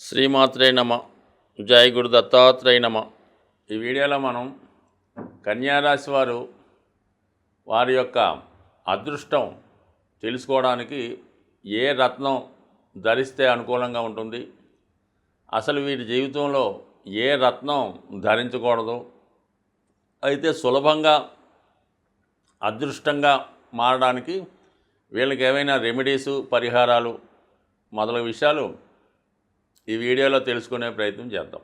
శ్రీమాత్రే నమ. జై గురు దత్తాత్రేయ నమ. ఈ వీడియోలో మనం కన్యారాశి వారు వారి యొక్క అదృష్టం తెలుసుకోవడానికి ఏ రత్నం ధరిస్తే అనుకూలంగా ఉంటుంది, అసలు వీరి జీవితంలో ఏ రత్నం ధరించకూడదు, అయితే సులభంగా అదృష్టంగా మారడానికి వీళ్ళకి ఏవైనా రెమెడీసు పరిహారాలు మొదలగు విషయాలు ఈ వీడియోలో తెలుసుకునే ప్రయత్నం చేద్దాం.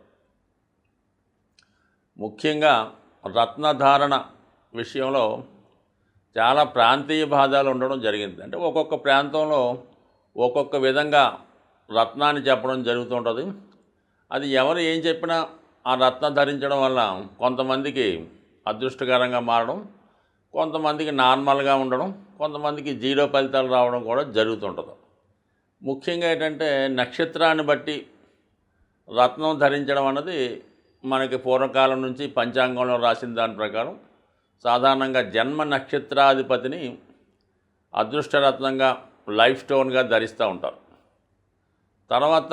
ముఖ్యంగా రత్నధారణ విషయంలో చాలా ప్రాంతీయ భేదాలు ఉండడం జరిగింది. అంటే ఒక్కొక్క ప్రాంతంలో ఒక్కొక్క విధంగా రత్నాన్ని చెప్పడం జరుగుతుంటుంది. అది ఎవరు ఏం చెప్పినా ఆ రత్నం ధరించడం వల్ల కొంతమందికి అదృష్టకరంగా మారడం, కొంతమందికి నార్మల్గా ఉండడం, కొంతమందికి జీరో ఫలితాలు రావడం కూడా జరుగుతుంటుంది. ముఖ్యంగా ఏంటంటే నక్షత్రాన్ని బట్టి రత్నం ధరించడం అన్నది మనకి పూర్వకాలం నుంచి పంచాంగంలో రాసిన దాని ప్రకారం సాధారణంగా జన్మ నక్షత్రాధిపతిని అదృష్టరత్నంగా లైఫ్ స్టోన్గా ధరిస్తూ ఉంటారు.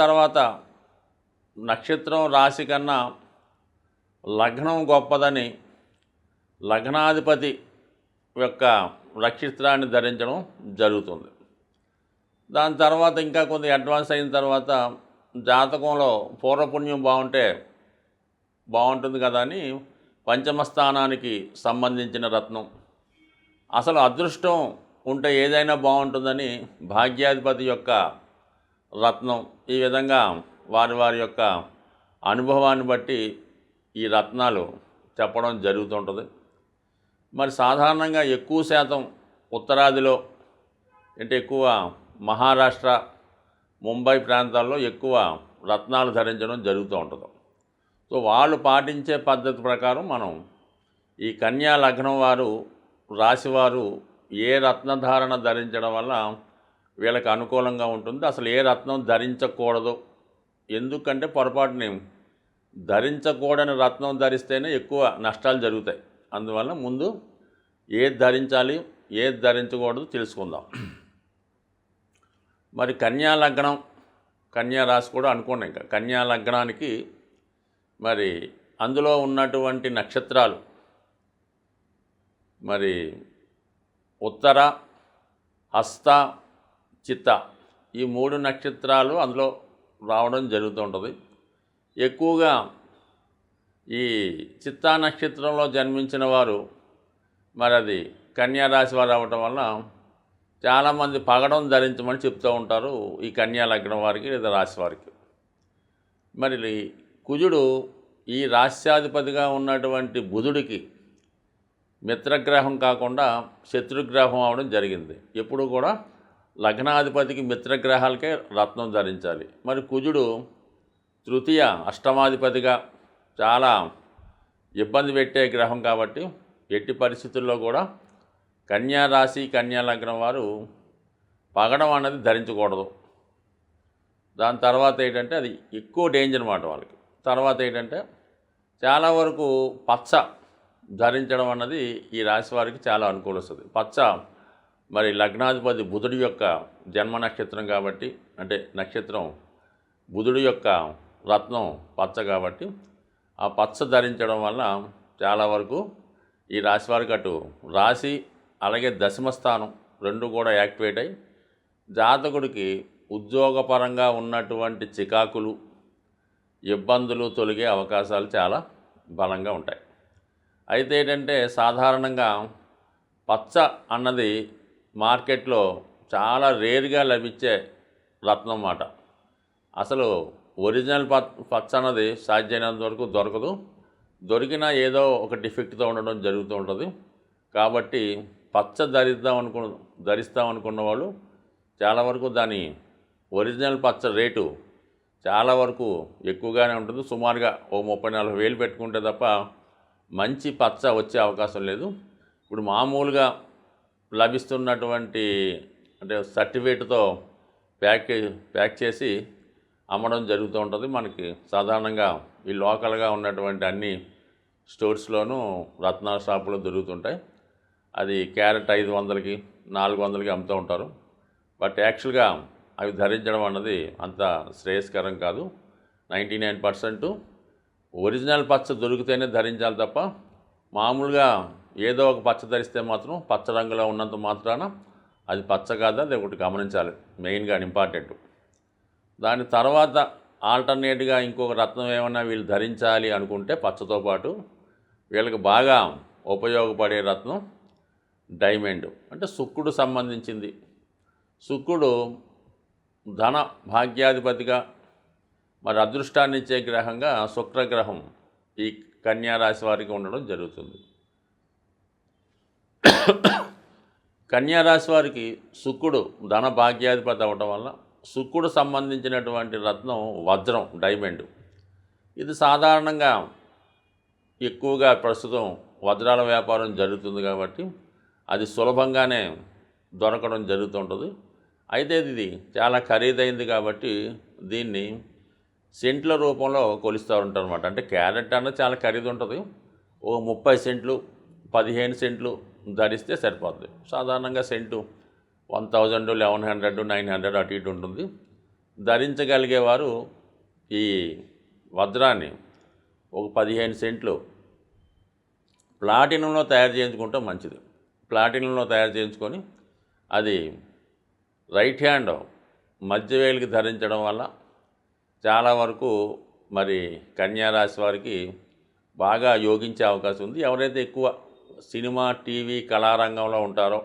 తర్వాత నక్షత్రం రాశి కన్నా లగ్నం గొప్పదని లగ్నాధిపతి యొక్క నక్షత్రాన్ని ధరించడం జరుగుతుంది. దాని తర్వాత ఇంకా కొంత అడ్వాన్స్ అయిన తర్వాత జాతకంలో పూర్వపుణ్యం బాగుంటుంది కదా అని పంచమ స్థానానికి సంబంధించిన రత్నం, అసలు అదృష్టం ఉంటే ఏదైనా బాగుంటుందని భాగ్యాధిపతి యొక్క రత్నం, ఈ విధంగా వారి యొక్క అనుభవాన్ని బట్టి ఈ రత్నాలు చెప్పడం జరుగుతుంటుంది. మరి సాధారణంగా ఎక్కువ శాతం ఉత్తరాదిలో అంటే ఎక్కువ మహారాష్ట్ర, ముంబై ప్రాంతాల్లో ఎక్కువ రత్నాలు ధరించడం జరుగుతూ ఉంటుంది. సో వాళ్ళు పాటించే పద్ధతి ప్రకారం మనం ఈ కన్యా లగ్నం వారు రాశివారు ఏ రత్నధారణ ధరించడం వల్ల వీళ్ళకి అనుకూలంగా ఉంటుంది, అసలు ఏ రత్నం ధరించకూడదు, ఎందుకంటే పొరపాటుని ధరించకూడని రత్నం ధరిస్తేనే ఎక్కువ నష్టాలు జరుగుతాయి. అందువల్ల ముందు ఏది ధరించాలి ఏది ధరించకూడదు తెలుసుకుందాం. మరి కన్యా లగ్నం, కన్యా రాశి కూడా అనుకోండి. ఇంకా కన్యా లగ్నానికి మరి అందులో ఉన్నటువంటి నక్షత్రాలు మరి ఉత్తర, హస్త, చిత్త, ఈ 3 నక్షత్రాలు అందులో రావడం జరుగుతూ ఉంటుంది. ఎక్కువగా ఈ చిత్తా నక్షత్రంలో జన్మించిన వారు మరి అది కన్యా రాశి వారు అవ్వటం వల్ల చాలామంది పగడం ధరించమని చెప్తూ ఉంటారు ఈ కన్యా లగ్నం వారికి లేదా రాశి వారికి. మరి కుజుడు ఈ రాశ్యాధిపతిగా ఉన్నటువంటి బుధుడికి మిత్రగ్రహం కాకుండా శత్రుగ్రహం అవడం జరిగింది. ఎప్పుడు కూడా లగ్నాధిపతికి మిత్రగ్రహాలకే రత్నం ధరించాలి. మరి కుజుడు తృతీయ అష్టమాధిపతిగా చాలా ఇబ్బంది పెట్టే గ్రహం కాబట్టి ఎట్టి పరిస్థితుల్లో కూడా కన్యా రాశి, కన్యా లగ్నం వారు పగడం అన్నది ధరించకూడదు. దాని తర్వాత ఏంటంటే అది ఎక్కువ డేంజర్ అన్నమాట వాళ్ళకి. తర్వాత ఏంటంటే చాలా వరకు పచ్చ ధరించడం అన్నది ఈ రాశి వారికి చాలా అనుకూలిస్తుంది. పచ్చ మరి లగ్నాధిపతి బుధుడి యొక్క జన్మ నక్షత్రం కాబట్టి, అంటే నక్షత్రం బుధుడి యొక్క రత్నం పచ్చ కాబట్టి ఆ పచ్చ ధరించడం వల్ల చాలా వరకు ఈ రాశి వారికి అటు రాశి అలాగే దశమస్థానం రెండు కూడా యాక్టివేట్ అయ్యి జాతకుడికి ఉద్యోగపరంగా ఉన్నటువంటి చికాకులు, ఇబ్బందులు తొలగే అవకాశాలు చాలా బలంగా ఉంటాయి. అయితే ఏంటంటే సాధారణంగా పచ్చ అన్నది మార్కెట్లో చాలా రేర్గా లభించే రత్నం అన్నమాట. అసలు ఒరిజినల్ పచ్చ అన్నది సాధ్యమైనంత వరకు దొరకదు. దొరికినా ఏదో ఒక డిఫెక్ట్తో ఉండడం జరుగుతూ ఉంటుంది. కాబట్టి పచ్చ ధరిస్తాం అనుకున్న వాళ్ళు చాలా వరకు దాని ఒరిజినల్ పచ్చ రేటు చాలా వరకు ఎక్కువగానే ఉంటుంది. సుమారుగా ఓ 30-40 వేలు పెట్టుకుంటే తప్ప మంచి పచ్చ వచ్చే అవకాశం లేదు. ఇప్పుడు మామూలుగా లభిస్తున్నటువంటి అంటే సర్టిఫికేట్తో ప్యాక్ చేసి అమ్మడం జరుగుతూ ఉంటుంది. మనకి సాధారణంగా ఈ లోకల్గా ఉన్నటువంటి అన్ని స్టోర్స్లోనూ రత్నాల షాపులో దొరుకుతుంటాయి. అది క్యారెట్ 500కి 400కి అమ్ముతూ ఉంటారు. బట్ యాక్చువల్గా అవి ధరించడం అన్నది అంత శ్రేయస్కరం కాదు. 99% ఒరిజినల్ పచ్చ దొరికితేనే ధరించాలి తప్ప మామూలుగా ఏదో ఒక పచ్చ ధరిస్తే మాత్రం పచ్చ రంగులో ఉన్నంత మాత్రాన అది పచ్చ కాదా, అది ఒకటి గమనించాలి. మెయిన్గా ఇంపార్టెంట్. దాని తర్వాత ఆల్టర్నేట్గా ఇంకొక రత్నం ఏమన్నా వీళ్ళు ధరించాలి అనుకుంటే పచ్చతో పాటు వీళ్ళకి బాగా ఉపయోగపడే రత్నం డైమండ్, అంటే శుక్రుడు సంబంధించింది. శుక్రుడు ధన భాగ్యాధిపతిగా, మరి అదృష్టాన్ని ఇచ్చే గ్రహంగా శుక్రగ్రహం ఈ కన్యా రాశి వారికి ఉండడం జరుగుతుంది. కన్యా రాశి వారికి శుక్రుడు ధన భాగ్యాధిపతి అవ్వటం వల్ల శుక్రుడు సంబంధించినటువంటి రత్నం వజ్రం, డైమండ్. ఇది సాధారణంగా ఎక్కువగా ప్రస్తుతం వజ్రాల వ్యాపారం జరుగుతుంది కాబట్టి అది సులభంగానే దొరకడం జరుగుతుంటుంది. అయితే ఇది చాలా ఖరీదైంది కాబట్టి దీన్ని సెంట్ల రూపంలో కొలుస్తూ ఉంటారు అనమాట. అంటే క్యారెట్ అన్నది చాలా ఖరీదు ఉంటుంది. ఓ 30 సెంట్లు 15 సెంట్లు ధరిస్తే సరిపోతుంది. సాధారణంగా సెంటు 1000, 1100, 900 అటు ఇటు ఉంటుంది. ధరించగలిగేవారు ఈ వజ్రాన్ని ఒక 15 సెంట్లు ప్లాటినంలో తయారు చేయించుకుంటే మంచిది. ప్లాటినంలో తయారు చేయించుకొని అది రైట్ హ్యాండ్ మధ్యవేలికి ధరించడం వల్ల చాలా వరకు మరి కన్యా రాశి వారికి బాగా యోగించే అవకాశం ఉంది. ఎవరైతే ఎక్కువ సినిమా, టీవీ, కళారంగంలో ఉంటారో,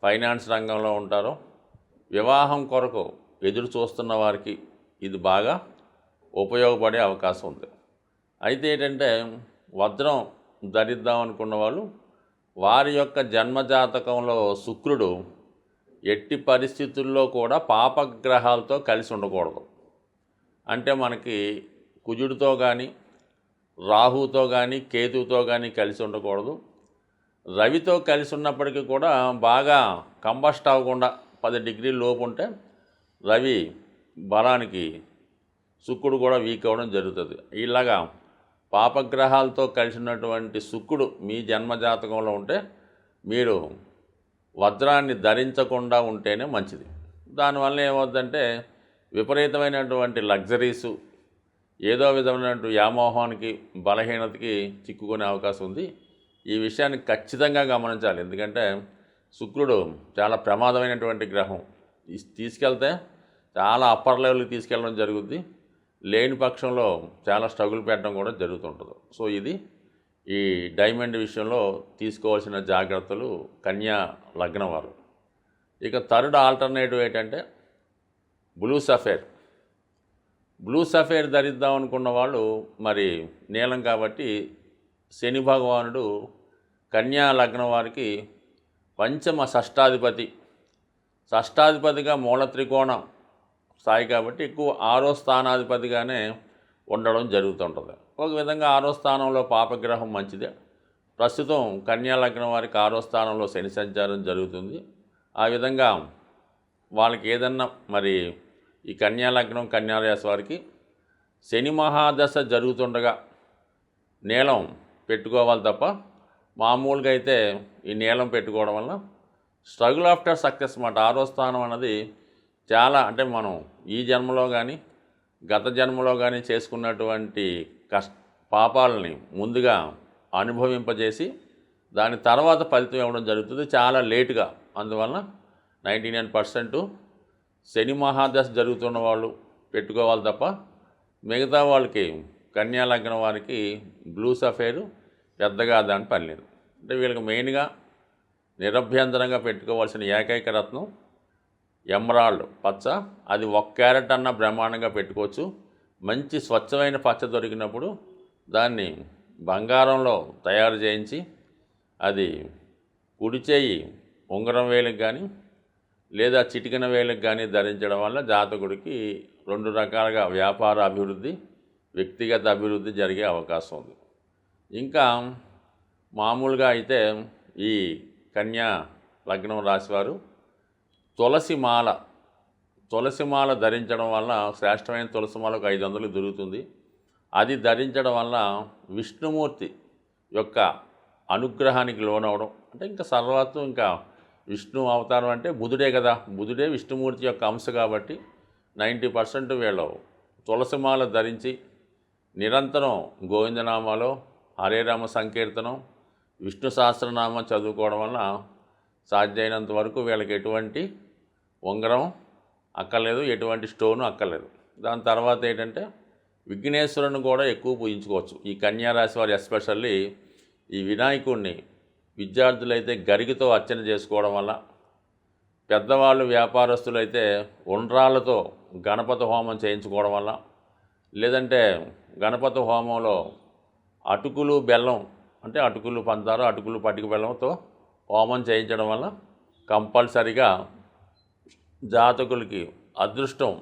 ఫైనాన్స్ రంగంలో ఉంటారో, వివాహం కొరకు ఎదురు చూస్తున్న వారికి ఇది బాగా ఉపయోగపడే అవకాశం ఉంది. అయితే ఏంటంటే వజ్రం ధరిద్దాం అనుకున్న వాళ్ళు వారి యొక్క జన్మజాతకంలో శుక్రుడు ఎట్టి పరిస్థితుల్లో కూడా పాపగ్రహాలతో కలిసి ఉండకూడదు. అంటే మనకి కుజుడితో కానీ, రాహుతో కానీ, కేతువుతో కానీ కలిసి ఉండకూడదు. రవితో కలిసి ఉన్నప్పటికీ కూడా బాగా కంబస్ట్ అవ్వకుండా 10 డిగ్రీల లోపు ఉంటే రవి బలానికి శుక్రుడు కూడా వీక్ అవ్వడం జరుగుతుంది. ఇలాగా పాపగ్రహాలతో కలిసి ఉన్నటువంటి శుక్రుడు మీ జన్మజాతకంలో ఉంటే మీరు వజ్రాన్ని ధరించకుండా ఉంటేనే మంచిది. దానివల్ల ఏమవుతుందంటే విపరీతమైనటువంటి లగ్జరీసు, ఏదో విధమైనటువంటి వ్యామోహానికి, బలహీనతకి చిక్కుకునే అవకాశం ఉంది. ఈ విషయాన్ని ఖచ్చితంగా గమనించాలి. ఎందుకంటే శుక్రుడు చాలా ప్రమాదమైనటువంటి గ్రహం. తీసుకెళ్తే చాలా అప్పర్ లెవెల్కి తీసుకెళ్ళడం జరుగుద్ది. లేని పక్షంలో చాలా స్ట్రగుల్ పెట్టడం కూడా జరుగుతుంటుంది. సో ఇది ఈ డైమండ్ విషయంలో తీసుకోవాల్సిన జాగ్రత్తలు కన్యా లగ్నం వారు. ఇక థర్డ్ ఆల్టర్నేటివ్ ఏంటంటే బ్లూ సఫేర్. బ్లూ సఫేర్ ధరిద్దాం అనుకున్న వాళ్ళు మరి నీలం కాబట్టి శని భగవానుడు కన్యా లగ్నం వారికి పంచమ షష్టాధిపతిగా మూల త్రికోణం స్థాయి కాబట్టి ఎక్కువ 6వ స్థానాధిపతిగానే ఉండడం జరుగుతుంటుంది. ఒక విధంగా 6వ స్థానంలో పాపగ్రహం మంచిదే. ప్రస్తుతం కన్యా లగ్నం వారికి 6వ స్థానంలో శని సంచారం జరుగుతుంది. ఆ విధంగా వాళ్ళకి ఏదన్నా మరి ఈ కన్యా లగ్నం, కన్యా రాశి వారికి శని మహాదశ జరుగుతుండగా నీలం పెట్టుకోవాలి తప్ప మామూలుగా అయితే ఈ నీలం పెట్టుకోవడం వల్ల స్ట్రగుల్ ఆఫ్టర్ సక్సెస్ మాట. 6వ స్థానం అన్నది చాలా, అంటే మనం ఈ జన్మలో కానీ గత జన్మలో కానీ చేసుకున్నటువంటి పాపాలని ముందుగా అనుభవింపజేసి దాని తర్వాత ఫలితం ఇవ్వడం జరుగుతుంది చాలా లేటుగా. అందువలన 99% శని మహాదశ జరుగుతున్న వాళ్ళు పెట్టుకోవాలి తప్ప మిగతా వాళ్ళకి కన్యా లగ్నం వారికి బ్లూ సఫేరు పెద్దగా దాని పని లేదు. అంటే వీళ్ళకి మెయిన్గా నిరభ్యంతరంగా పెట్టుకోవాల్సిన ఏకైక రత్నం ఎమరాల్డ్ పచ్చ. అది 1 క్యారెట్ అన్న బ్రహ్మాండంగా పెట్టుకోవచ్చు. మంచి స్వచ్ఛమైన పచ్చ దొరికినప్పుడు దాన్ని బంగారంలో తయారు చేయించి అది కుడి చేయి ఉంగరం వేలకు కానీ లేదా చిటికెన వేలకు కానీ ధరించడం వల్ల జాతకుడికి 2 రకాలుగా వ్యాపార అభివృద్ధి, వ్యక్తిగత అభివృద్ధి జరిగే అవకాశం ఉంది. ఇంకా మామూలుగా అయితే ఈ కన్యా లగ్నం రాశివారు తులసిమాల ధరించడం వల్ల, శ్రేష్టమైన తులసిమాలకు 500 దొరుకుతుంది. అది ధరించడం వల్ల విష్ణుమూర్తి యొక్క అనుగ్రహానికి లోనవడం, అంటే ఇంకా సర్వత్వం ఇంకా విష్ణు అవతారం అంటే బుధుడే కదా, బుధుడే విష్ణుమూర్తి యొక్క అంశ కాబట్టి 90% వీళ్ళు తులసిమాల ధరించి నిరంతరం గోవిందనామాలో హరే రామ సంకీర్తనం విష్ణు సహస్రనామం చదువుకోవడం వల్ల సాధ్యమైనంత వరకు వీళ్ళకి ఎటువంటి ఉంగరం అక్కర్లేదు, ఎటువంటి స్టోను అక్కర్లేదు. దాని తర్వాత ఏంటంటే విఘ్నేశ్వరుని కూడా ఎక్కువ పూజించుకోవచ్చు. ఈ కన్యారాశి వారు ఎస్పెషల్లీ ఈ వినాయకుడిని విద్యార్థులైతే గరికతో అర్చన చేసుకోవడం వల్ల, పెద్దవాళ్ళు వ్యాపారస్తులైతే ఉండ్రాళ్ళతో గణపతి హోమం చేయించుకోవడం వల్ల, లేదంటే గణపతి హోమంలో అటుకులు బెల్లం అంటే అటుకులు పంచదార, అటుకులు పటిక బెల్లంతో హోమం చేయించడం వల్ల కంపల్సరిగా జాతకులకి అదృష్టం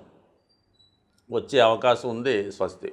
వచ్చే అవకాశం ఉంది. స్వస్తి.